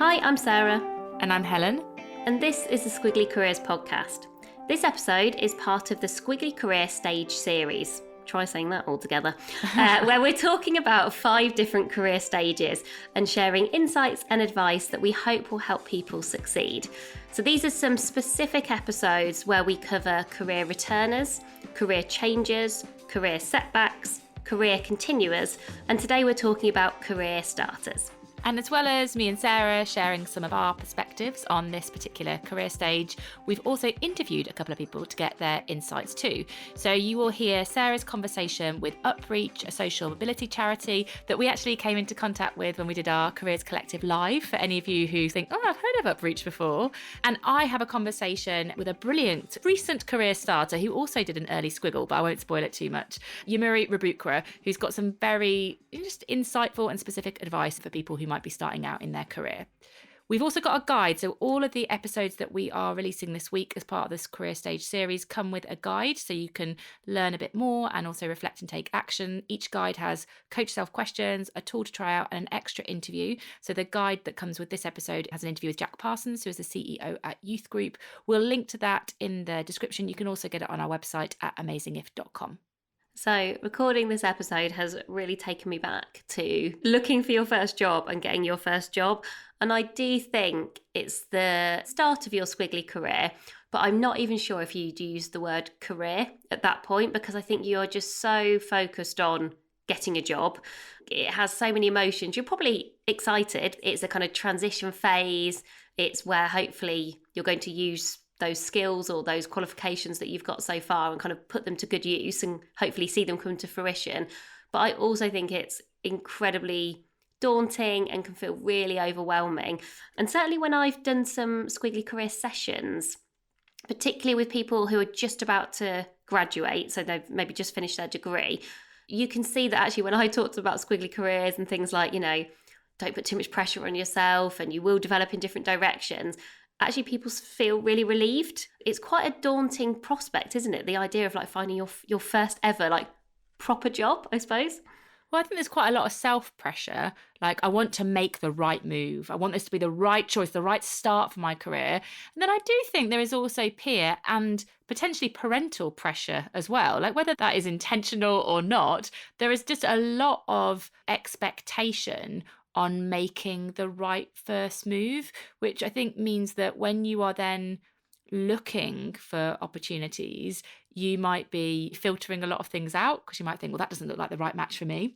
Hi, I'm Sarah. And I'm Helen. And this is the Squiggly Careers podcast. This episode is part of the Squiggly Career Stage series. Try saying that all together. Where we're talking about 5 different career stages and sharing insights and advice that we hope will help people succeed. So these are some specific episodes where we cover career returners, career changers, career setbacks, career continuers, and today we're talking about career starters. And as well as me and Sarah sharing some of our perspectives on this particular career stage, we've also interviewed a couple of people to get their insights too. So you will hear Sarah's conversation with Upreach, a social mobility charity that we actually came into contact with when we did our Careers Collective Live, for any of you who think, oh, I've heard of Upreach before. And I have a conversation with a brilliant recent career starter who also did an early squiggle, but I won't spoil it too much, Yemurai Rabvukwa, who's got some very just insightful and specific advice for people who might be starting out in their career. We've also got a guide, so all of the episodes that we are releasing this week as part of this career stage series come with a guide, so you can learn a bit more and also reflect and take action. Each guide has coach self questions, a tool to try out, and an extra interview. So the guide that comes with this episode has an interview with Jack Parsons, who is the CEO at Youth Group. We'll link to that in the description. You can also get it on our website at amazingif.com. So recording this episode has really taken me back to looking for your first job and getting your first job. And I do think it's the start of your squiggly career, but I'm not even sure if you'd use the word career at that point, because I think you're just so focused on getting a job. It has so many emotions. You're probably excited. It's a kind of transition phase. It's where hopefully you're going to use those skills or those qualifications that you've got so far and kind of put them to good use and hopefully see them come to fruition. But I also think it's incredibly daunting and can feel really overwhelming. And certainly when I've done some squiggly career sessions, particularly with people who are just about to graduate, so they've maybe just finished their degree, you can see that actually when I talked about squiggly careers and things like, don't put too much pressure on yourself and you will develop in different directions, actually people feel really relieved. It's quite a daunting prospect, isn't it? The idea of finding your first ever proper job, I suppose. Well, I think there's quite a lot of self-pressure. I want to make the right move. I want this to be the right choice, the right start for my career. And then I do think there is also peer and potentially parental pressure as well. Whether that is intentional or not, there is just a lot of expectation on making the right first move, which I think means that when you are then looking for opportunities, you might be filtering a lot of things out because you might think, well, that doesn't look like the right match for me,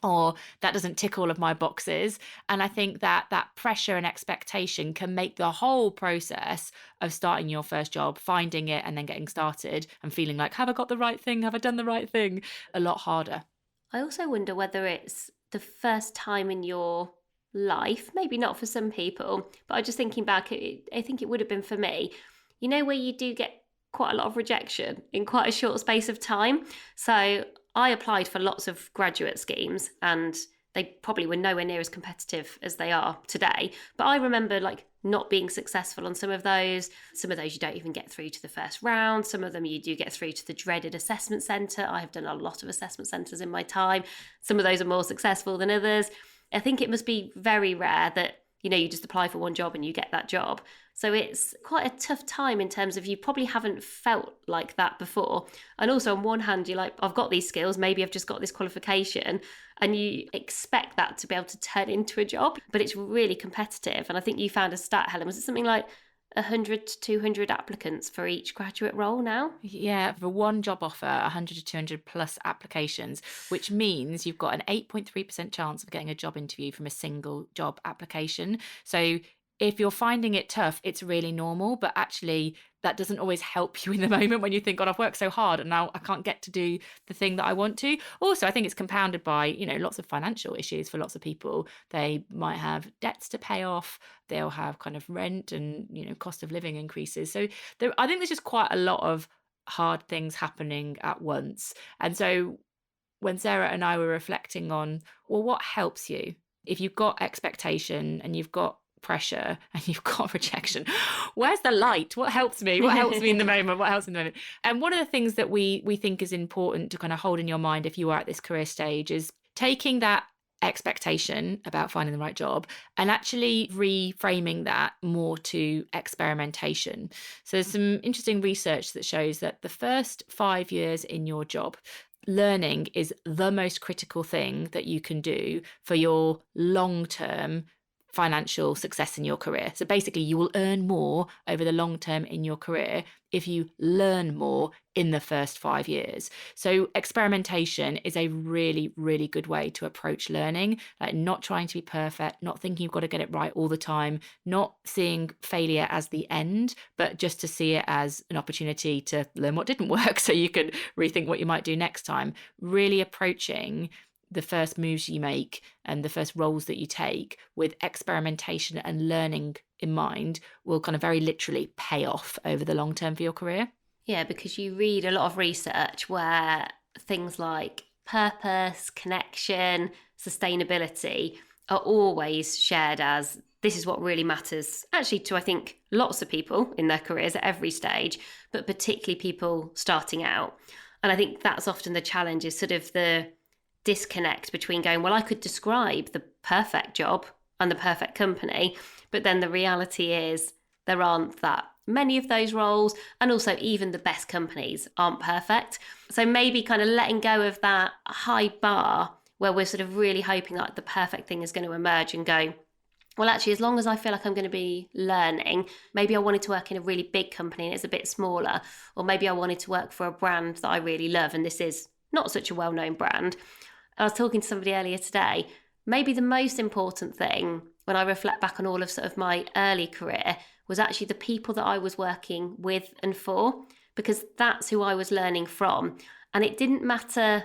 or that doesn't tick all of my boxes. And I think that pressure and expectation can make the whole process of starting your first job, finding it and then getting started and feeling like, have I got the right thing? Have I done the right thing? A lot harder. I also wonder whether it's the first time in your life, maybe not for some people, but I just thinking back, I think it would have been for me, where you do get quite a lot of rejection in quite a short space of time. So I applied for lots of graduate schemes and they probably were nowhere near as competitive as they are today. But I remember not being successful on some of those. Some of those you don't even get through to the first round. Some of them you do get through to the dreaded assessment centre. I have done a lot of assessment centres in my time. Some of those are more successful than others. I think it must be very rare that, you just apply for one job and you get that job. So it's quite a tough time in terms of you probably haven't felt like that before. And also on one hand, you're like, I've got these skills, maybe I've just got this qualification, and you expect that to be able to turn into a job, but it's really competitive. And I think you found a stat, Helen, was it something like 100 to 200 applicants for each graduate role now? Yeah, for one job offer, 100 to 200 plus applications, which means you've got an 8.3% chance of getting a job interview from a single job application. So if you're finding it tough, it's really normal, but actually that doesn't always help you in the moment when you think, God, I've worked so hard and now I can't get to do the thing that I want to. Also, I think it's compounded by, lots of financial issues for lots of people. They might have debts to pay off. They'll have kind of rent and, cost of living increases. So I think there's just quite a lot of hard things happening at once. And so when Sarah and I were reflecting on, well, what helps you? If you've got expectation and you've got pressure and you've got rejection, where's the light? What helps me? What helps me in the moment? What helps in the moment? And one of the things that we think is important to kind of hold in your mind if you are at this career stage is taking that expectation about finding the right job and actually reframing that more to experimentation. So there's some interesting research that shows that the first 5 years in your job, learning is the most critical thing that you can do for your long-term financial success in your career. So basically, you will earn more over the long term in your career if you learn more in the first 5 years. So experimentation is a really, really good way to approach learning, like not trying to be perfect, not thinking you've got to get it right all the time, not seeing failure as the end, but just to see it as an opportunity to learn what didn't work so you can rethink what you might do next time. Really approaching the first moves you make and the first roles that you take with experimentation and learning in mind will kind of very literally pay off over the long term for your career. Yeah, because you read a lot of research where things like purpose, connection, sustainability are always shared as this is what really matters, actually, to I think lots of people in their careers at every stage, but particularly people starting out. And I think that's often the challenge, is sort of the disconnect between going, well, I could describe the perfect job and the perfect company, but then the reality is there aren't that many of those roles, and also even the best companies aren't perfect. So maybe kind of letting go of that high bar where we're sort of really hoping that the perfect thing is going to emerge and go, well, actually, as long as I feel like I'm going to be learning, maybe I wanted to work in a really big company and it's a bit smaller, or maybe I wanted to work for a brand that I really love and this is not such a well-known brand. I was talking to somebody earlier today, maybe the most important thing when I reflect back on all of sort of my early career was actually the people that I was working with and for, because that's who I was learning from. And it didn't matter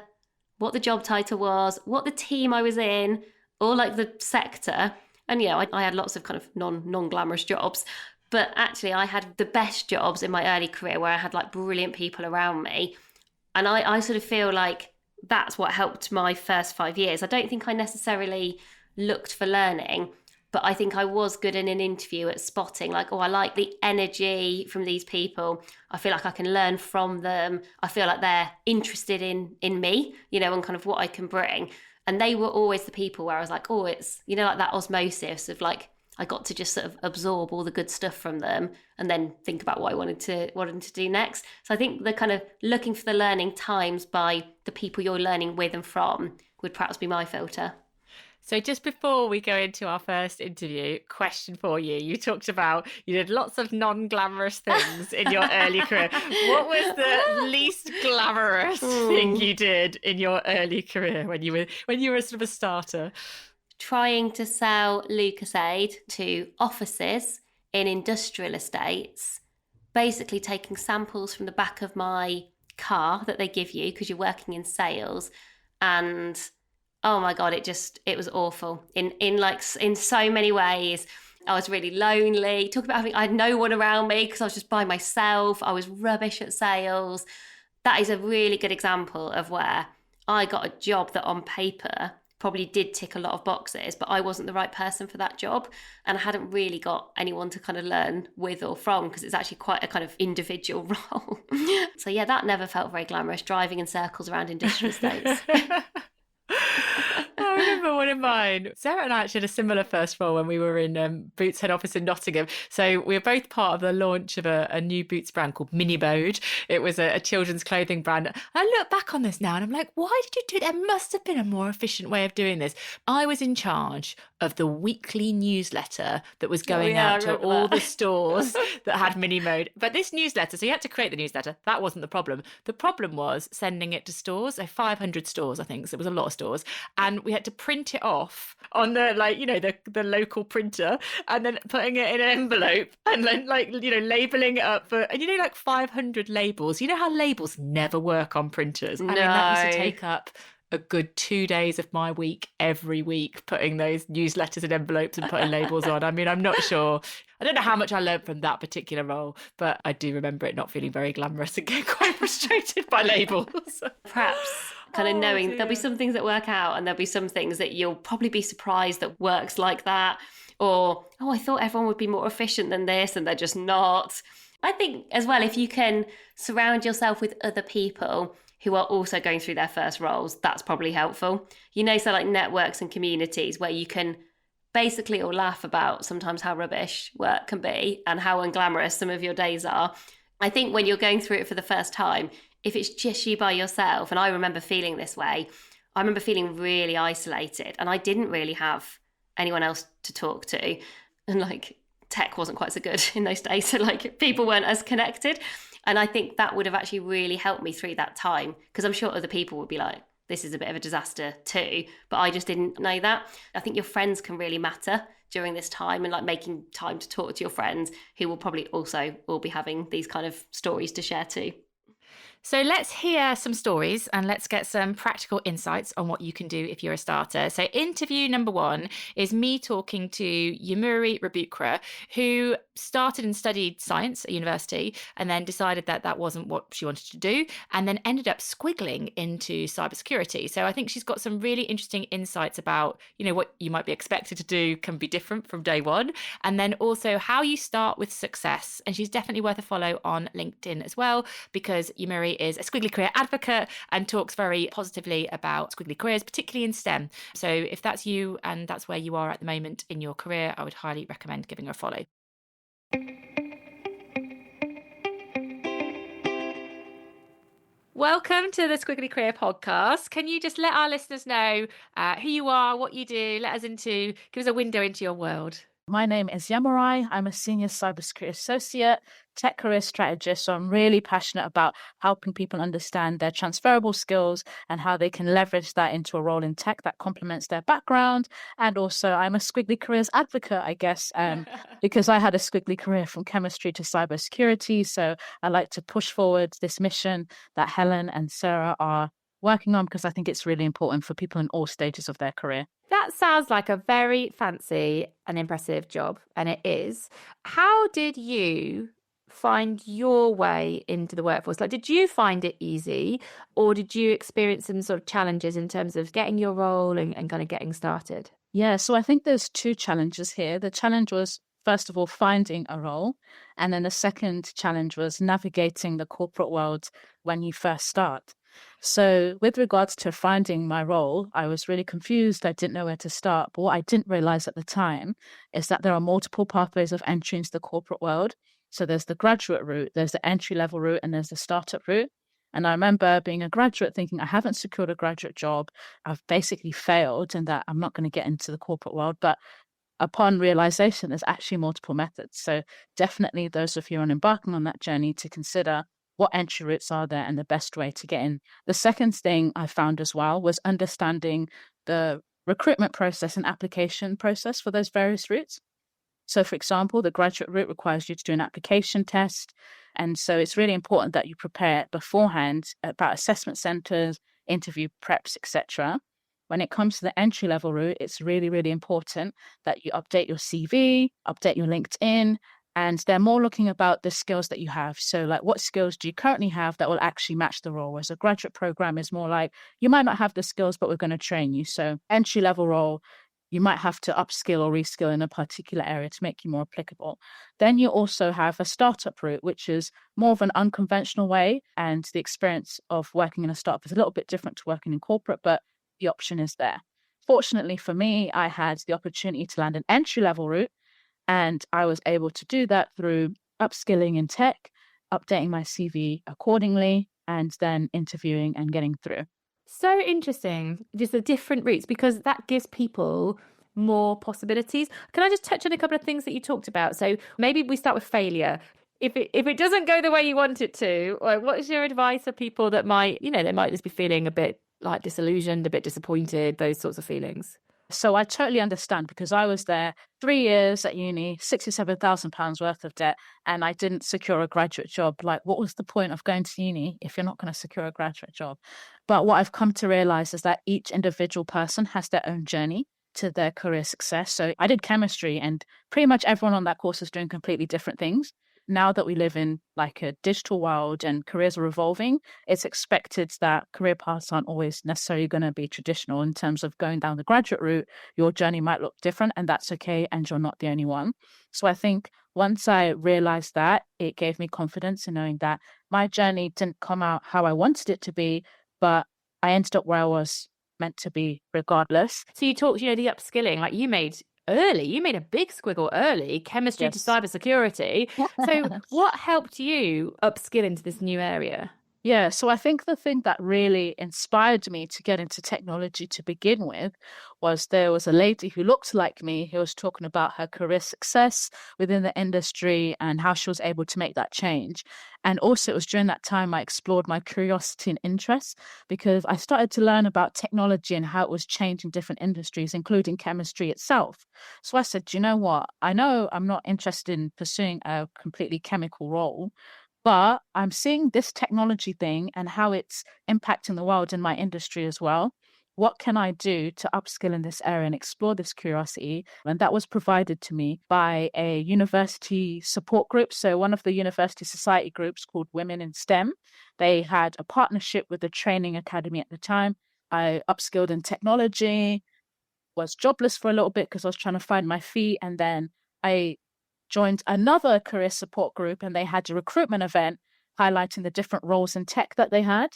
what the job title was, what the team I was in, or like the sector. And, you know, I had lots of kind of non-glamorous jobs, but actually I had the best jobs in my early career where I had like brilliant people around me. And I sort of feel like that's what helped my first 5 years. I don't think I necessarily looked for learning, but I think I was good in an interview at spotting like, oh, I like the energy from these people. I feel like I can learn from them. I feel like they're interested in me, you know, and kind of what I can bring. And they were always the people where I was like, oh, it's, you know, like that osmosis of like, I got to just sort of absorb all the good stuff from them and then think about what I wanted to do next. So I think the kind of looking for the learning times by the people you're learning with and from would perhaps be my filter. So just before we go into our first interview, question for you. You talked about you did lots of non-glamorous things in your early career. What was the least glamorous thing you did in your early career when you were sort of a starter? Trying to sell Lucozade to offices in industrial estates, basically taking samples from the back of my car that they give you because you're working in sales, and oh my god, it was awful in so many ways. I was really lonely. Talk about having, I had no one around me because I was just by myself. I was rubbish at sales. That is a really good example of where I got a job that on paper probably did tick a lot of boxes, but I wasn't the right person for that job. And I hadn't really got anyone to kind of learn with or from because it's actually quite a kind of individual role. So yeah, that never felt very glamorous, driving in circles around industrial estates. I remember one of mine. Sarah and I actually had a similar first role when we were in Boots head office in Nottingham. So we were both part of the launch of a new Boots brand called Mini Mode. It was a children's clothing brand. I look back on this now and I'm like, why did you do it? There must have been a more efficient way of doing this. I was in charge of the weekly newsletter that was going out to all the stores that had Mini Mode. But this newsletter, so you had to create the newsletter. That wasn't the problem. The problem was sending it to stores, so 500 stores, I think. So it was a lot of stores. And we had to print it off on the, like, you know, the local printer and then putting it in an envelope and then, like, you know, labeling it up for, and you know, like 500 labels. You know how labels never work on printers? No. I mean, that used to take up a good 2 days of my week every week, putting those newsletters in envelopes and putting labels on. I mean, I'm not sure. I don't know how much I learned from that particular role, but I do remember it not feeling very glamorous and getting quite frustrated by labels. Perhaps kind of knowing there'll be some things that work out and there'll be some things that you'll probably be surprised that works like that. Or, oh, I thought everyone would be more efficient than this and they're just not. I think as well, if you can surround yourself with other people who are also going through their first roles. That's probably helpful. So like networks and communities where you can basically all laugh about sometimes how rubbish work can be and how unglamorous some of your days are. I think when you're going through it for the first time, if it's just you by yourself, and I remember feeling this way, I remember feeling really isolated and I didn't really have anyone else to talk to. And like tech wasn't quite so good in those days. So like people weren't as connected. And I think that would have actually really helped me through that time, because I'm sure other people would be like, this is a bit of a disaster too. But I just didn't know that. I think your friends can really matter during this time, and like making time to talk to your friends who will probably also all be having these kind of stories to share too. So let's hear some stories and let's get some practical insights on what you can do if you're a starter. So interview number 1 is me talking to Yemurai Rabvukwa, who started and studied science at university and then decided that that wasn't what she wanted to do, and then ended up squiggling into cybersecurity. So I think she's got some really interesting insights about, what you might be expected to do can be different from day one, and then also how you start with success. And she's definitely worth a follow on LinkedIn as well, because Yemurai is a Squiggly Career advocate and talks very positively about Squiggly Careers, particularly in STEM. So if that's you and that's where you are at the moment in your career, I would highly recommend giving her a follow. Welcome to the Squiggly Career podcast. Can you just let our listeners know who you are, what you do, give us a window into your world? My name is Yemurai. I'm a senior cybersecurity associate, tech career strategist. So I'm really passionate about helping people understand their transferable skills and how they can leverage that into a role in tech that complements their background. And also I'm a Squiggly Careers advocate, I guess, because I had a squiggly career from chemistry to cybersecurity. So I like to push forward this mission that Helen and Sarah are working on, because I think it's really important for people in all stages of their career. That sounds like a very fancy and impressive job, and it is. How did you find your way into the workforce? Like, did you find it easy, or did you experience some sort of challenges in terms of getting your role and kind of getting started? Yeah, so I think there's 2 challenges here. The challenge was, first of all, finding a role. And then the second challenge was navigating the corporate world when you first start. So with regards to finding my role, I was really confused. I didn't know where to start. But what I didn't realize at the time is that there are multiple pathways of entry into the corporate world. So there's the graduate route, there's the entry-level route, and there's the startup route. And I remember being a graduate thinking, I haven't secured a graduate job. I've basically failed and that I'm not going to get into the corporate world. But upon realization, there's actually multiple methods. So definitely those of you embarking on that journey to consider what entry routes are there and the best way to get in. The second thing I found as well was understanding the recruitment process and application process for those various routes. So for example, the graduate route requires you to do an application test. And so it's really important that you prepare beforehand about assessment centers, interview preps, etc. When it comes to the entry-level route, it's really, really important that you update your CV, update your LinkedIn, and they're more looking about the skills that you have. So like, what skills do you currently have that will actually match the role? Whereas a graduate program is more like, you might not have the skills, but we're going to train you. So entry-level role, you might have to upskill or reskill in a particular area to make you more applicable. Then you also have a startup route, which is more of an unconventional way. And the experience of working in a startup is a little bit different to working in corporate, but the option is there. Fortunately for me, I had the opportunity to land an entry-level route, and I was able to do that through upskilling in tech, updating my CV accordingly, and then interviewing and getting through. So interesting, just the different routes, because that gives people more possibilities. Can I just touch on a couple of things that you talked about? So maybe we start with failure. If it doesn't go the way you want it to, like, what is your advice for people that might, they might just be feeling a bit like disillusioned, a bit disappointed, those sorts of feelings? So I totally understand, because I was there 3 years at uni, £67,000 worth of debt, and I didn't secure a graduate job. Like, what was the point of going to uni if you're not going to secure a graduate job? But what I've come to realize is that each individual person has their own journey to their career success. So I did chemistry, and pretty much everyone on that course is doing completely different things. now that we live in like a digital world and careers are evolving, it's expected that career paths aren't always necessarily going to be traditional in terms of going down the graduate route. Your journey might look different, and that's okay. And you're not the only one. So I think once I realized that, it gave me confidence in knowing that my journey didn't come out how I wanted it to be, but I ended up where I was meant to be regardless. So you talked, the upskilling, like you made a big squiggle early, chemistry to cybersecurity. So what helped you upskill into this new area? Yeah, so I think the thing that really inspired me to get into technology to begin with was there was a lady who looked like me who was talking about her career success within the industry and how she was able to make that change. And also, it was during that time I explored my curiosity and interests because I started to learn about technology and how it was changing different industries, including chemistry itself. So I said, you know what? I know I'm not interested in pursuing a completely chemical role, but I'm seeing this technology thing and how it's impacting the world in my industry as well. What can I do to upskill in this area and explore this curiosity? And that was provided to me by a university support group. So one of the university society groups called Women in STEM, they had a partnership with the training academy at the time. I upskilled in technology, was jobless for a little bit because I was trying to find my feet. And then I joined another career support group and they had a recruitment event highlighting the different roles in tech that they had.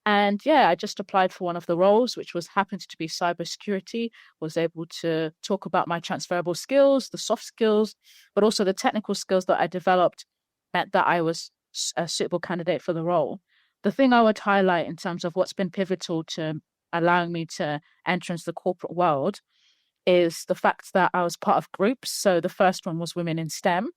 And yeah, I just applied for one of the roles, which was happened to be cybersecurity, was able to talk about my transferable skills, the soft skills, but also the technical skills that I developed meant that I was a suitable candidate for the role. The thing I would highlight in terms of what's been pivotal to allowing me to enter into the corporate world is the fact that I was part of groups. So the first one was Women in STEM,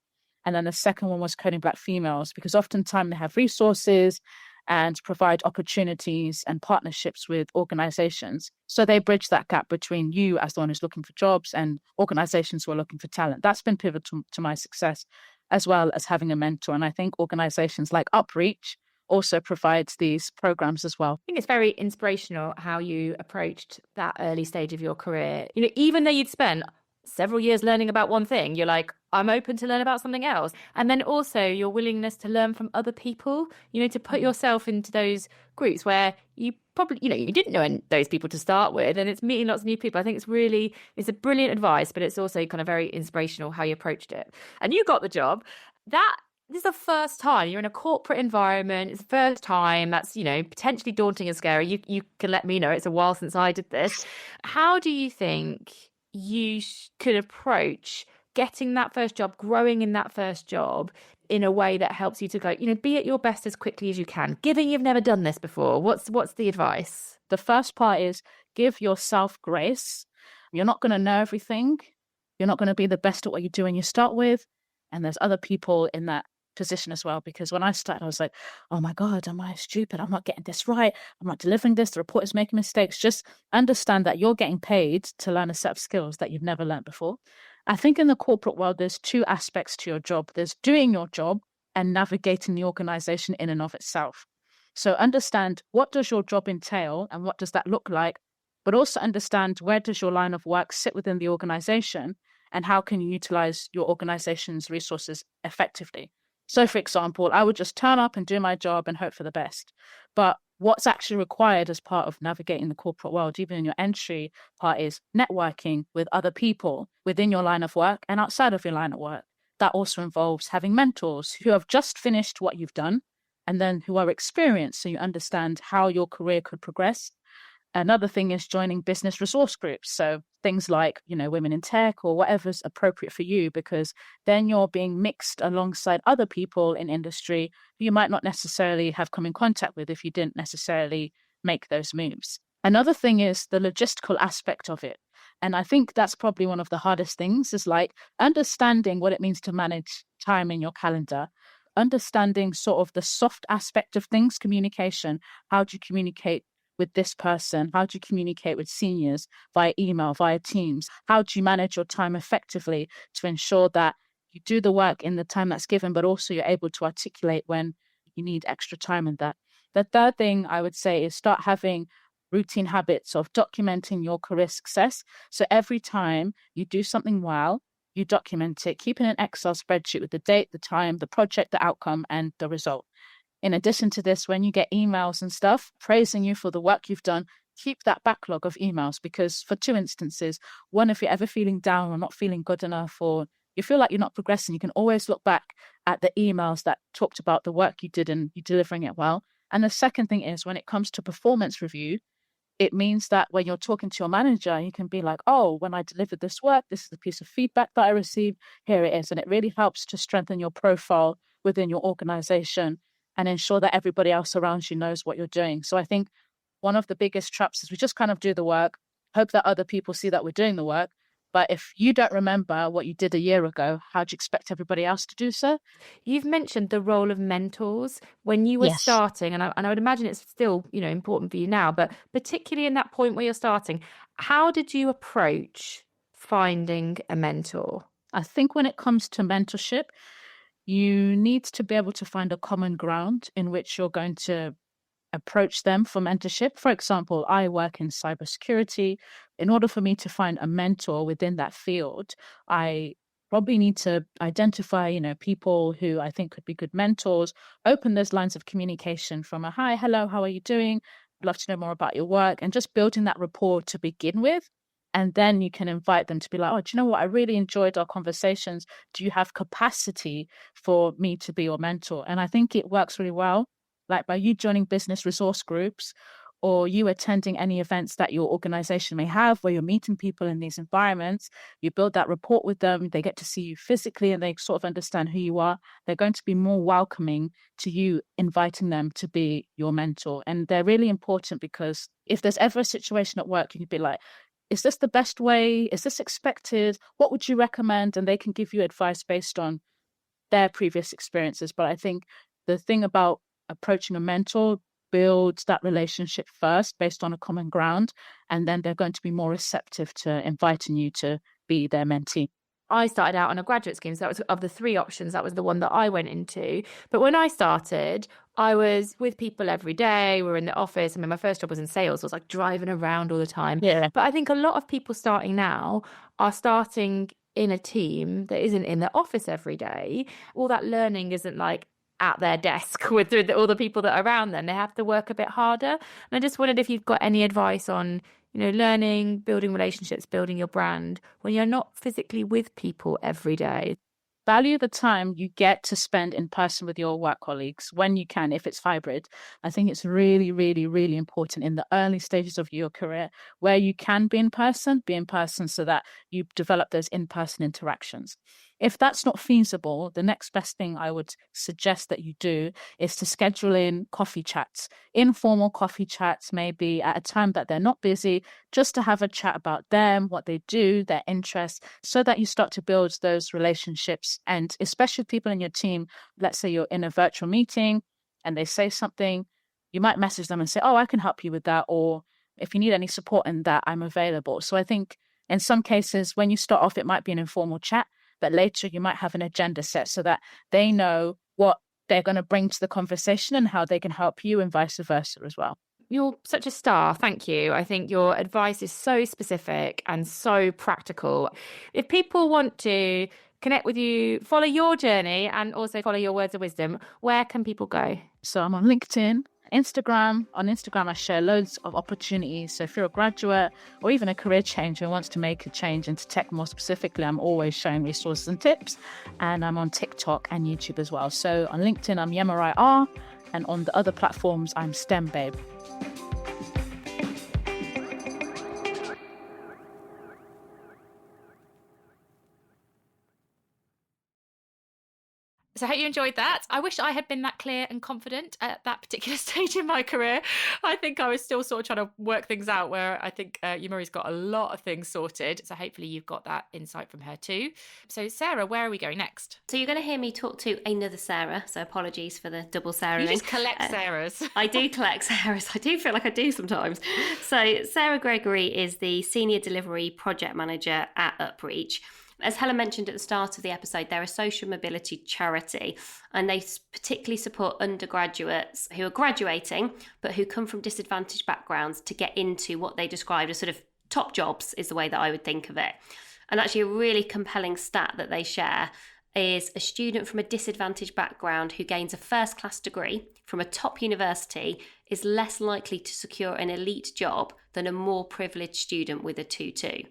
and then the second one was Coding Black Females, because oftentimes they have resources and provide opportunities and partnerships with organizations. So they bridge that gap between you as the one who's looking for jobs and organizations who are looking for talent. That's been pivotal to my success, as well as having a mentor. And I think organizations like Upreach also provides these programs as well. I think it's very inspirational how you approached that early stage of your career. Even though you'd spent several years learning about one thing, you're like, I'm open to learn about something else. And then also your willingness to learn from other people, to put yourself into those groups where you probably, you didn't know those people to start with, and it's meeting lots of new people. I think it's a brilliant advice, but it's also kind of very inspirational how you approached it. And you got the job. This is the first time you're in a corporate environment. It's the first time. That's, potentially daunting and scary. You can let me know. It's a while since I did this. How do you think you could approach getting that first job, growing in that first job in a way that helps you to go, be at your best as quickly as you can, given you've never done this before? What's the advice? The first part is give yourself grace. You're not going to know everything. You're not going to be the best at what you do when you start with. And there's other people in that position as well, because when I started I was like, oh my god, am I stupid? I'm not getting this right, I'm not delivering this, the report is making mistakes. Just understand that you're getting paid to learn a set of skills that you've never learned before. I think in the corporate world there's two aspects to your job. There's doing your job and navigating the organization in and of itself. So understand, what does your job entail and what does that look like, but also understand, where does your line of work sit within the organization and how can you utilize your organization's resources effectively. So, for example, I would just turn up and do my job and hope for the best. But what's actually required as part of navigating the corporate world, even in your entry part, is networking with other people within your line of work and outside of your line of work. That also involves having mentors who have just finished what you've done and then who are experienced, so you understand how your career could progress. Another thing is joining business resource groups. So things like, Women in Tech or whatever's appropriate for you, because then you're being mixed alongside other people in industry who you might not necessarily have come in contact with if you didn't necessarily make those moves. Another thing is the logistical aspect of it. And I think that's probably one of the hardest things, is like understanding what it means to manage time in your calendar, understanding sort of the soft aspect of things, communication. How do you communicate with this person? How do you communicate with seniors via email, via Teams? How do you manage your time effectively to ensure that you do the work in the time that's given, but also you're able to articulate when you need extra time in that? The third thing I would say is start having routine habits of documenting your career success. So every time you do something well, you document it, keep in an Excel spreadsheet with the date, the time, the project, the outcome, and the result. In addition to this, when you get emails and stuff praising you for the work you've done, keep that backlog of emails, because for two instances, one, if you're ever feeling down or not feeling good enough, or you feel like you're not progressing, you can always look back at the emails that talked about the work you did and you delivering it well. And the second thing is, when it comes to performance review, it means that when you're talking to your manager, you can be like, oh, when I delivered this work, this is the piece of feedback that I received, here it is. And it really helps to strengthen your profile within your organization and ensure that everybody else around you knows what you're doing. So I think one of the biggest traps is we just kind of do the work, hope that other people see that we're doing the work. But if you don't remember what you did a year ago, how do you expect everybody else to do so? You've mentioned the role of mentors when you were Yes. starting, and I would imagine it's still, important for you now, but particularly in that point where you're starting, how did you approach finding a mentor? I think when it comes to mentorship, you need to be able to find a common ground in which you're going to approach them for mentorship. For example, I work in cybersecurity. In order for me to find a mentor within that field, I probably need to identify, people who I think could be good mentors, open those lines of communication from a hi, hello, how are you doing? I'd love to know more about your work, and just building that rapport to begin with. And then you can invite them to be like, oh, do you know what? I really enjoyed our conversations. Do you have capacity for me to be your mentor? And I think it works really well. Like by you joining business resource groups or you attending any events that your organization may have where you're meeting people in these environments, you build that rapport with them, they get to see you physically and they sort of understand who you are. They're going to be more welcoming to you inviting them to be your mentor. And they're really important because if there's ever a situation at work, you can be like, is this the best way? Is this expected? What would you recommend? And they can give you advice based on their previous experiences. But I think the thing about approaching a mentor builds that relationship first based on a common ground, and then they're going to be more receptive to inviting you to be their mentee. I started out on a graduate scheme, so that was of the three options, that was the one that I went into. But when I started, I was with people every day. We were in the office. I mean, my first job was in sales. I was like driving around all the time. Yeah. But I think a lot of people starting now are starting in a team that isn't in the office every day. All that learning isn't like at their desk with all the people that are around them. They have to work a bit harder. And I just wondered if you've got any advice on, learning, building relationships, building your brand when you're not physically with people every day. Value the time you get to spend in person with your work colleagues when you can, if it's hybrid. I think it's really, really, really important in the early stages of your career where you can be in person so that you develop those in-person interactions. If that's not feasible, the next best thing I would suggest that you do is to schedule in coffee chats, informal coffee chats, maybe at a time that they're not busy, just to have a chat about them, what they do, their interests, so that you start to build those relationships. And especially with people in your team, let's say you're in a virtual meeting and they say something, you might message them and say, oh, I can help you with that. Or if you need any support in that, I'm available. So I think in some cases, when you start off, it might be an informal chat, but later you might have an agenda set so that they know what they're going to bring to the conversation and how they can help you and vice versa as well. You're such a star. Thank you. I think your advice is so specific and so practical. If people want to connect with you, follow your journey and also follow your words of wisdom, where can people go? So I'm on LinkedIn, Instagram. On Instagram, I share loads of opportunities. So if you're a graduate or even a career changer who wants to make a change into tech more specifically, I'm always sharing resources and tips. And I'm on TikTok and YouTube as well. So on LinkedIn, I'm Yemurai R. And on the other platforms, I'm STEM Babe. So I hope you enjoyed that. I wish I had been that clear and confident at that particular stage in my career. I think I was still sort of trying to work things out, where I think Yemurai's got a lot of things sorted. So hopefully you've got that insight from her too. So Sarah, where are we going next? So you're going to hear me talk to another Sarah. So apologies for the double Sarah. You just collect Sarahs. I do collect Sarahs. I do feel like I do sometimes. So Sarah Gregory is the Senior Delivery Project Manager at Upreach. As Helen mentioned at the start of the episode, they're a social mobility charity, and they particularly support undergraduates who are graduating but who come from disadvantaged backgrounds to get into what they describe as sort of top jobs, is the way that I would think of it. And actually a really compelling stat that they share is a student from a disadvantaged background who gains a first-class degree from a top university is less likely to secure an elite job than a more privileged student with a 2-2.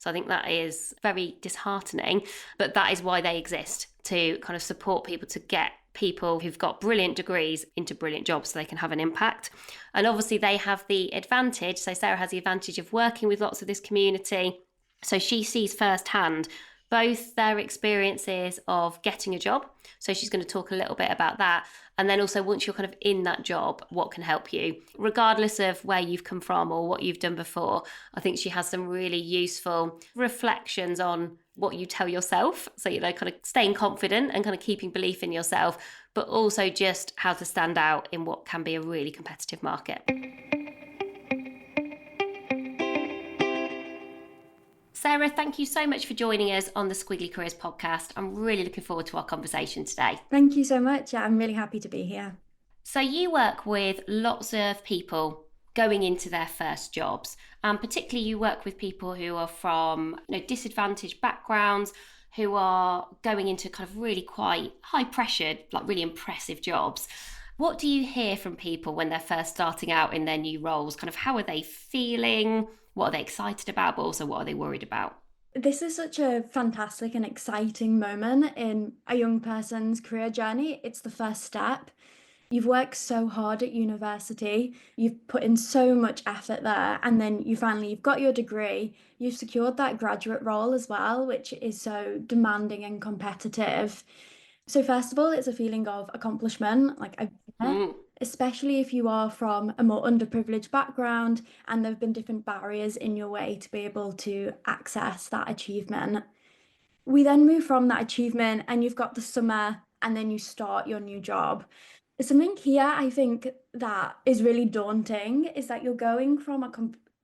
So I think that is very disheartening, but that is why they exist, to kind of support people, to get people who've got brilliant degrees into brilliant jobs so they can have an impact. And obviously they have the advantage, so Sarah has the advantage of working with lots of this community. So she sees firsthand both their experiences of getting a job. So she's going to talk a little bit about that. And then also once you're kind of in that job, what can help you, regardless of where you've come from or what you've done before. I think she has some really useful reflections on what you tell yourself. So, kind of staying confident and kind of keeping belief in yourself, but also just how to stand out in what can be a really competitive market. Sarah, thank you so much for joining us on the Squiggly Careers podcast. I'm really looking forward to our conversation today. Thank you so much. Yeah, I'm really happy to be here. So you work with lots of people going into their first jobs, and particularly you work with people who are from disadvantaged backgrounds, who are going into kind of really quite high pressured, like really impressive jobs. What do you hear from people when they're first starting out in their new roles? Kind of how are they feeling? What are they excited about, but also what are they worried about? This is such a fantastic and exciting moment in a young person's career journey. It's the first step. You've worked so hard at university, you've put in so much effort there, and then you've got your degree, you've secured that graduate role as well, which is so demanding and competitive. So first of all, it's a feeling of accomplishment, especially if you are from a more underprivileged background and there have been different barriers in your way to be able to access that achievement. We then move from that achievement and you've got the summer and then you start your new job. Something here I think that is really daunting is that you're going from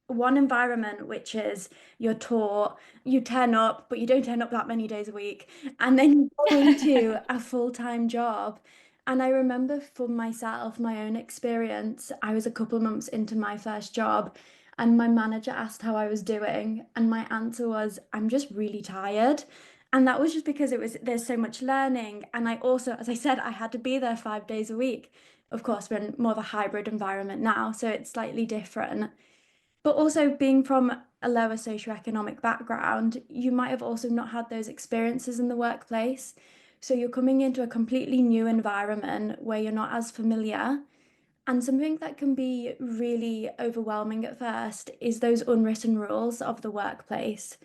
one environment, which is you're taught, you turn up, but you don't turn up that many days a week, and then you go into a full-time job. And I remember for myself, my own experience, I was a couple of months into my first job and my manager asked how I was doing, and my answer was, I'm just really tired. And that was just because there's so much learning. And I also, as I said, I had to be there 5 days a week. Of course, we're in more of a hybrid environment now, so it's slightly different. But also being from a lower socioeconomic background, you might have also not had those experiences in the workplace. So you're coming into a completely new environment where you're not as familiar. And something that can be really overwhelming at first is those unwritten rules of the workplace.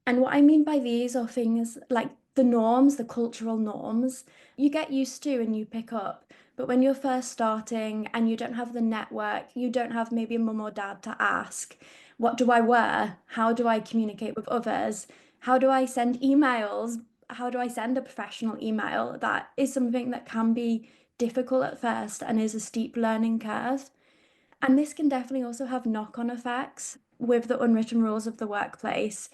And what I mean by these are things like the norms, the cultural norms, you get used to and you pick up. But when you're first starting and you don't have the network, you don't have maybe a mum or dad to ask, what do I wear? How do I communicate with others? How do I send emails? How do I send a professional email? That is something that can be difficult at first and is a steep learning curve. And this can definitely also have knock-on effects with the unwritten rules of the workplace.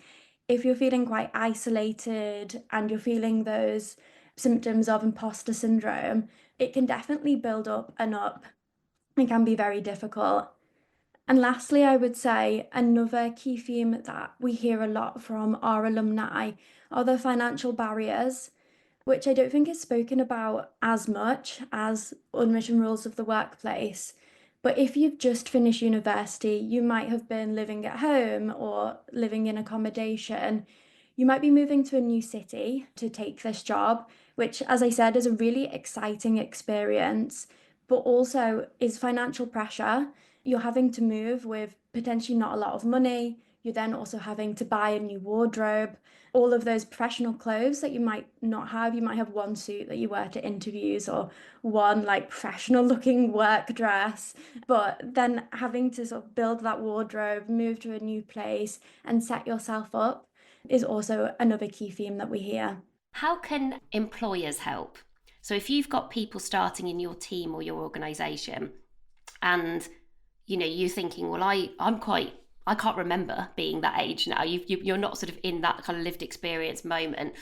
If you're feeling quite isolated and you're feeling those symptoms of imposter syndrome, it can definitely build up and up. It can be very difficult. And lastly, I would say another key theme that we hear a lot from our alumni are the financial barriers, which I don't think is spoken about as much as unwritten rules of the workplace. But if you've just finished university, you might have been living at home or living in accommodation. You might be moving to a new city to take this job, which, as I said, is a really exciting experience, but also is financial pressure. You're having to move with potentially not a lot of money. You're then also having to buy a new wardrobe, all of those professional clothes that you might not have. You might have one suit that you wear to interviews or one professional looking work dress, but then having to sort of build that wardrobe, move to a new place and set yourself up is also another key theme that we hear. How can employers help? So if you've got people starting in your team or your organisation and you're thinking, well, I can't remember being that age now. You're not sort of in that kind of lived experience moment.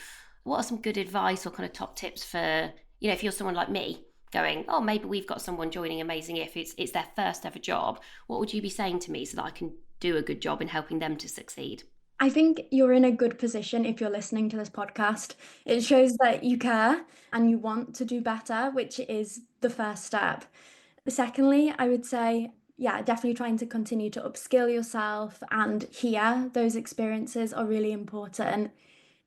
What are some good advice or kind of top tips for, if you're someone like me going, oh, maybe we've got someone joining Amazing If it's their first ever job. What would you be saying to me so that I can do a good job in helping them to succeed? I think you're in a good position if you're listening to this podcast. It shows that you care and you want to do better, which is the first step. Secondly, I would say, yeah, definitely trying to continue to upskill yourself and hear those experiences are really important.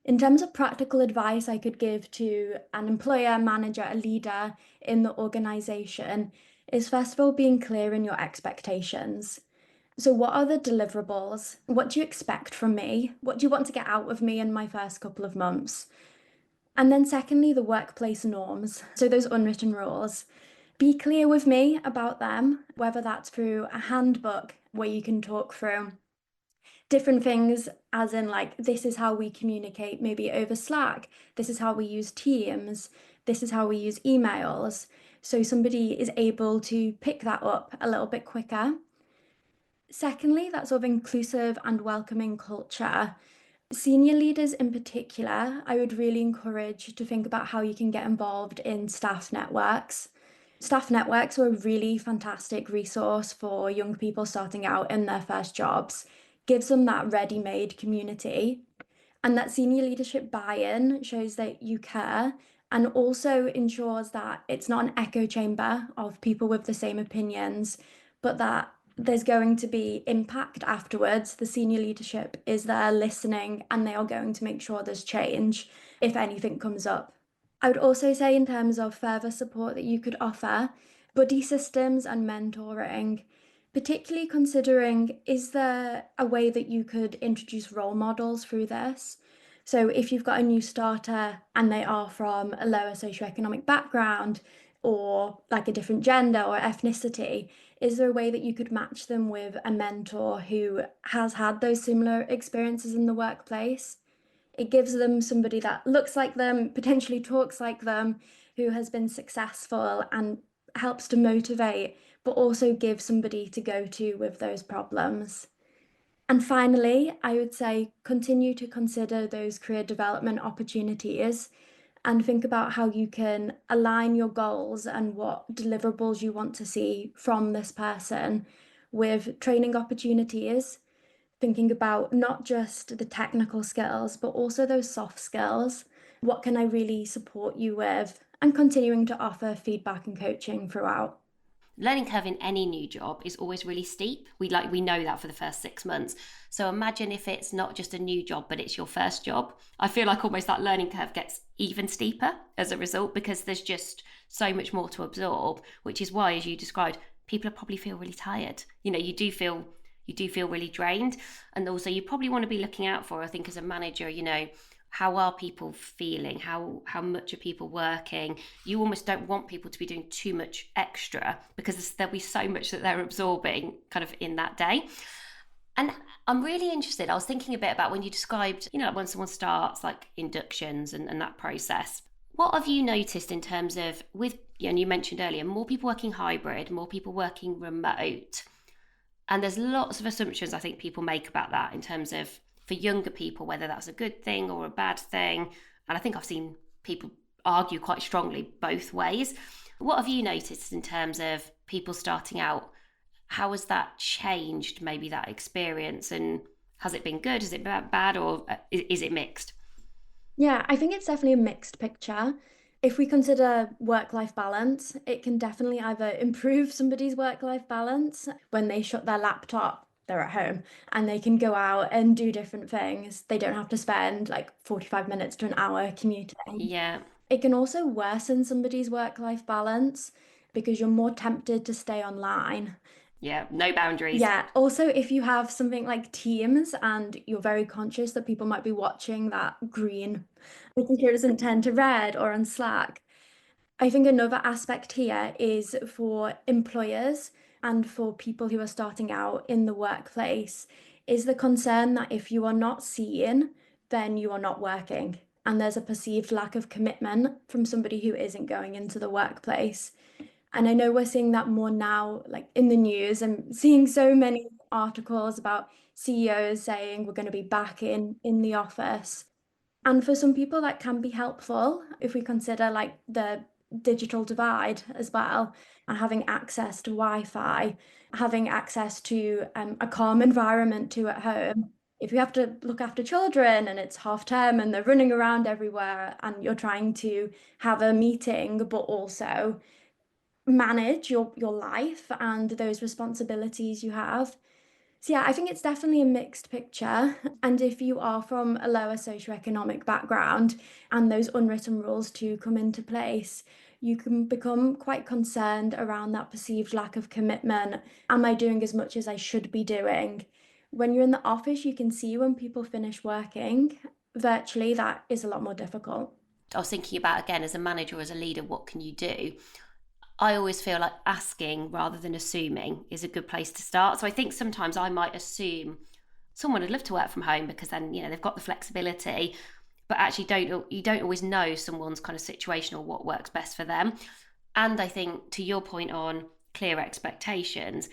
In terms of practical advice I could give to an employer, manager, a leader in the organization is first of all being clear in your expectations. So, what are the deliverables? What do you expect from me? What do you want to get out of me in my first couple of months? And then, secondly, the workplace norms. So, those unwritten rules. Be clear with me about them, whether that's through a handbook where you can talk through different things, as in, like, this is how we communicate, maybe over Slack, this is how we use Teams, this is how we use emails. So, somebody is able to pick that up a little bit quicker. Secondly, that sort of inclusive and welcoming culture. Senior leaders in particular, I would really encourage to think about how you can get involved in staff networks. Staff networks are a really fantastic resource for young people starting out in their first jobs. Gives them that ready-made community. And that senior leadership buy-in shows that you care and also ensures that it's not an echo chamber of people with the same opinions, but that there's going to be impact afterwards. The senior leadership is there listening and they are going to make sure there's change if anything comes up. I would also say, in terms of further support that you could offer, buddy systems and mentoring, particularly considering, is there a way that you could introduce role models through this? So if you've got a new starter and they are from a lower socioeconomic background or like a different gender or ethnicity, is there a way that you could match them with a mentor who has had those similar experiences in the workplace? It gives them somebody that looks like them, potentially talks like them, who has been successful and helps to motivate, but also give somebody to go to with those problems. And finally, I would say continue to consider those career development opportunities and think about how you can align your goals and what deliverables you want to see from this person with training opportunities, thinking about not just the technical skills, but also those soft skills. What can I really support you with? And continuing to offer feedback and coaching throughout. Learning curve in any new job is always really steep. We know that for the first 6 months. So imagine if it's not just a new job, but it's your first job. I feel like almost that learning curve gets even steeper as a result, because there's just so much more to absorb, which is why, as you described, people probably feel really tired. You do feel really drained. And also you probably want to be looking out for, I think, as a manager, how are people feeling? How much are people working? You almost don't want people to be doing too much extra, because there'll be so much that they're absorbing kind of in that day. And I'm really interested, I was thinking a bit about when you described, when someone starts, like inductions and that process. What have you noticed in terms of, and you mentioned earlier, more people working hybrid, more people working remote. And there's lots of assumptions I think people make about that in terms of, for younger people, whether that's a good thing or a bad thing. And I think I've seen people argue quite strongly both ways. What have you noticed in terms of people starting out? How has that changed, maybe that experience? And has it been good? Is it bad? Or is it mixed? Yeah, I think it's definitely a mixed picture. If we consider work-life balance, it can definitely either improve somebody's work-life balance when they shut their laptop, they're at home, and they can go out and do different things. They don't have to spend like 45 minutes to an hour commuting. Yeah. It can also worsen somebody's work-life balance because you're more tempted to stay online. Yeah, no boundaries. Yeah. Also, if you have something like Teams and you're very conscious that people might be watching that green, making sure it doesn't turn to red, or on Slack. I think another aspect here is for employers and for people who are starting out in the workplace is the concern that if you are not seen, then you are not working. And there's a perceived lack of commitment from somebody who isn't going into the workplace. And I know we're seeing that more now, like in the news. I'm seeing so many articles about CEOs saying we're going to be back in the office. And for some people, that can be helpful if we consider like the digital divide as well, and having access to Wi-Fi, having access to a calm environment too at home. If you have to look after children and it's half term and they're running around everywhere and you're trying to have a meeting, but also manage your life and those responsibilities you have. So yeah, I think it's definitely a mixed picture. And if you are from a lower socioeconomic background and those unwritten rules to come into place, you can become quite concerned around that perceived lack of commitment. Am I doing as much as I should be doing? When you're in the office, you can see when people finish working. Virtually, that is a lot more difficult. I was thinking about, again, as a manager or as a leader, what can you do? I always feel like asking rather than assuming is a good place to start. So I think sometimes I might assume someone would love to work from home because then, they've got the flexibility, but actually you don't always know someone's kind of situation or what works best for them. And I think, to your point on clear expectations,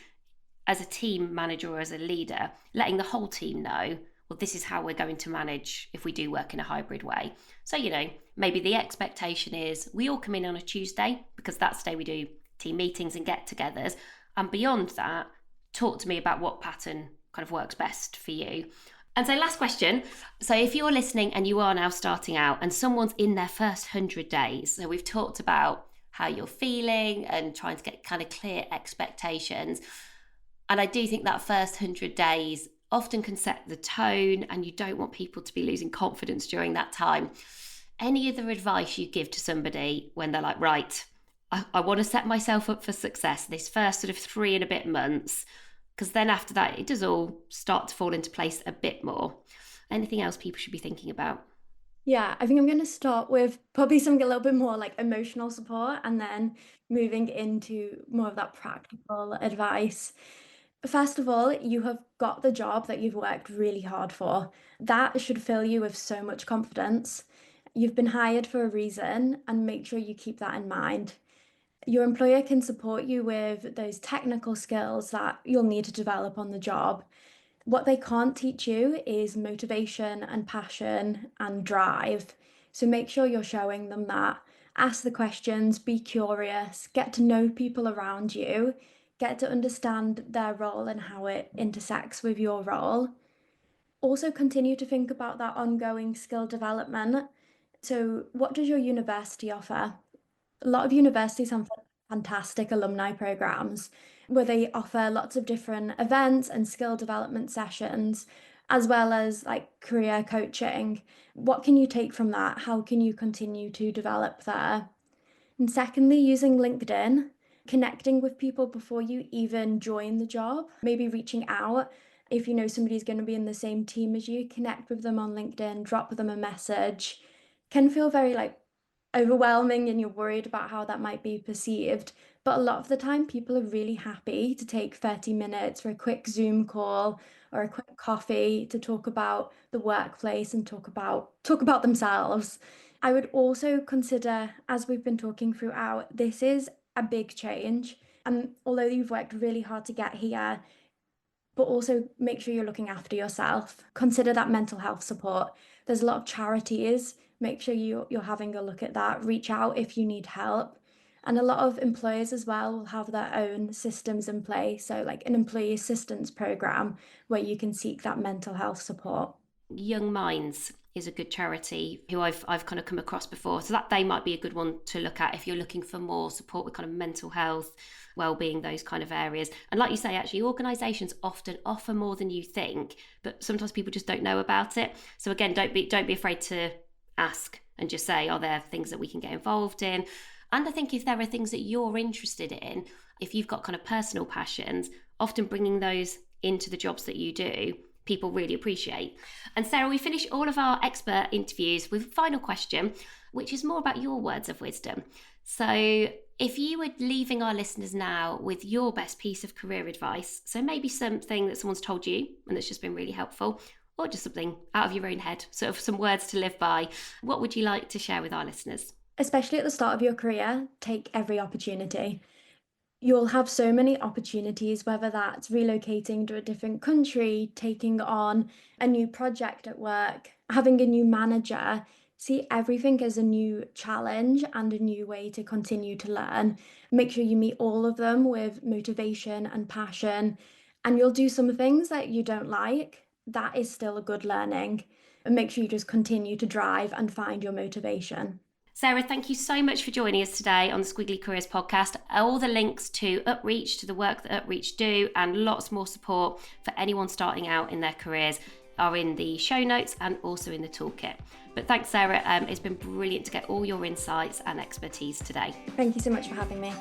as a team manager or as a leader, letting the whole team know, well, this is how we're going to manage if we do work in a hybrid way. So, maybe the expectation is we all come in on a Tuesday because that's the day we do team meetings and get-togethers. And beyond that, talk to me about what pattern kind of works best for you. And so, last question. So if you're listening and you are now starting out and someone's in their first 100 days, so we've talked about how you're feeling and trying to get kind of clear expectations. And I do think that first 100 days often can set the tone, and you don't want people to be losing confidence during that time. Any other advice you give to somebody when they're like, right, I want to set myself up for success this first sort of 3 and a bit months, because then after that, it does all start to fall into place a bit more. Anything else people should be thinking about? Yeah, I think I'm going to start with probably something a little bit more like emotional support and then moving into more of that practical advice. First of all, you have got the job that you've worked really hard for. That should fill you with so much confidence. You've been hired for a reason, and make sure you keep that in mind. Your employer can support you with those technical skills that you'll need to develop on the job. What they can't teach you is motivation and passion and drive. So make sure you're showing them that. Ask the questions, be curious, get to know people around you, get to understand their role and how it intersects with your role. Also, continue to think about that ongoing skill development. So, what does your university offer? A lot of universities have fantastic alumni programs where they offer lots of different events and skill development sessions, as well as like career coaching. What can you take from that? How can you continue to develop there? And secondly, using LinkedIn, connecting with people before you even join the job, maybe reaching out. If you know somebody's going to be in the same team as you, connect with them on LinkedIn, drop them a message. Can feel very like overwhelming and you're worried about how that might be perceived. But a lot of the time, people are really happy to take 30 minutes for a quick Zoom call or a quick coffee to talk about the workplace and talk about themselves. I would also consider, as we've been talking throughout, this is a big change. And although you've worked really hard to get here, but also make sure you're looking after yourself. Consider that mental health support. There's a lot of charities. Make sure you're having a look at that. Reach out if you need help. And a lot of employers as well will have their own systems in place. So like an employee assistance program where you can seek that mental health support. Young Minds is a good charity who I've kind of come across before. So that they might be a good one to look at if you're looking for more support with kind of mental health, well-being, those kind of areas. And like you say, actually, organisations often offer more than you think, but sometimes people just don't know about it. So again, don't be afraid to ask and just say, are there things that we can get involved in? And I think if there are things that you're interested in, if you've got kind of personal passions, often bringing those into the jobs that you do, people really appreciate. And Sarah, we finish all of our expert interviews with a final question, which is more about your words of wisdom. So if you were leaving our listeners now with your best piece of career advice, so maybe something that someone's told you and that's just been really helpful, or just something out of your own head, sort of some words to live by, what would you like to share with our listeners? Especially at the start of your career, take every opportunity. You'll have so many opportunities, whether that's relocating to a different country, taking on a new project at work, having a new manager. See everything as a new challenge and a new way to continue to learn. Make sure you meet all of them with motivation and passion, and you'll do some things that you don't like. that is still a good learning. And make sure you just continue to drive and find your motivation. Sarah, thank you so much for joining us today on the Squiggly Careers podcast. All the links to Upreach, to the work that Upreach do, and lots more support for anyone starting out in their careers are in the show notes and also in the toolkit. But thanks, Sarah. It's been brilliant to get all your insights and expertise today. Thank you so much for having me.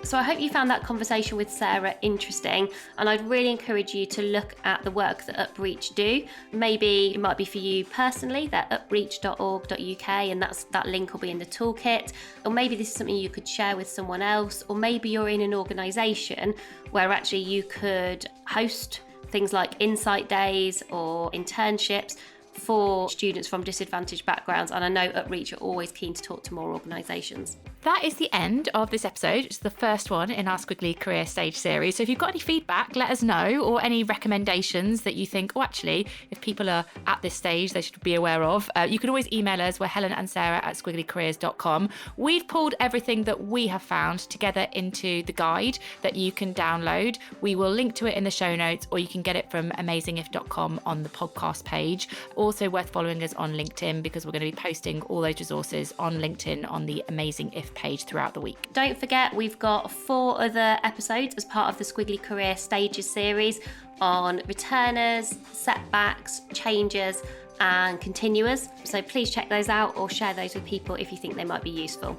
So I hope you found that conversation with Sarah interesting, and I'd really encourage you to look at the work that Upreach do. Maybe it might be for you personally. They're upreach.org.uk, and that link will be in the toolkit. Or maybe this is something you could share with someone else, or maybe you're in an organisation where actually you could host things like insight days or internships for students from disadvantaged backgrounds, and I know Upreach are always keen to talk to more organisations. That is the end of this episode. It's the first one in our Squiggly Career Stage series. So if you've got any feedback, let us know, or any recommendations that you think, oh, actually, if people are at this stage, they should be aware of. You can always email us. We're Helen and Sarah at squigglycareers.com. We've pulled everything that we have found together into the guide that you can download. We will link to it in the show notes, or you can get it from amazingif.com on the podcast page. Also worth following us on LinkedIn, because we're going to be posting all those resources on LinkedIn on the Amazing If page throughout the week. Don't forget, we've got 4 other episodes as part of the Squiggly Career Stages series on returners, setbacks, changes and continuers. So please check those out or share those with people if you think they might be useful.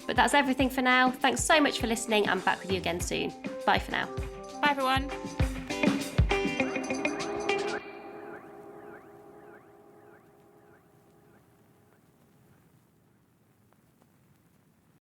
But that's everything for now. Thanks so much for listening. I'm back with you again soon. Bye for now. Bye everyone.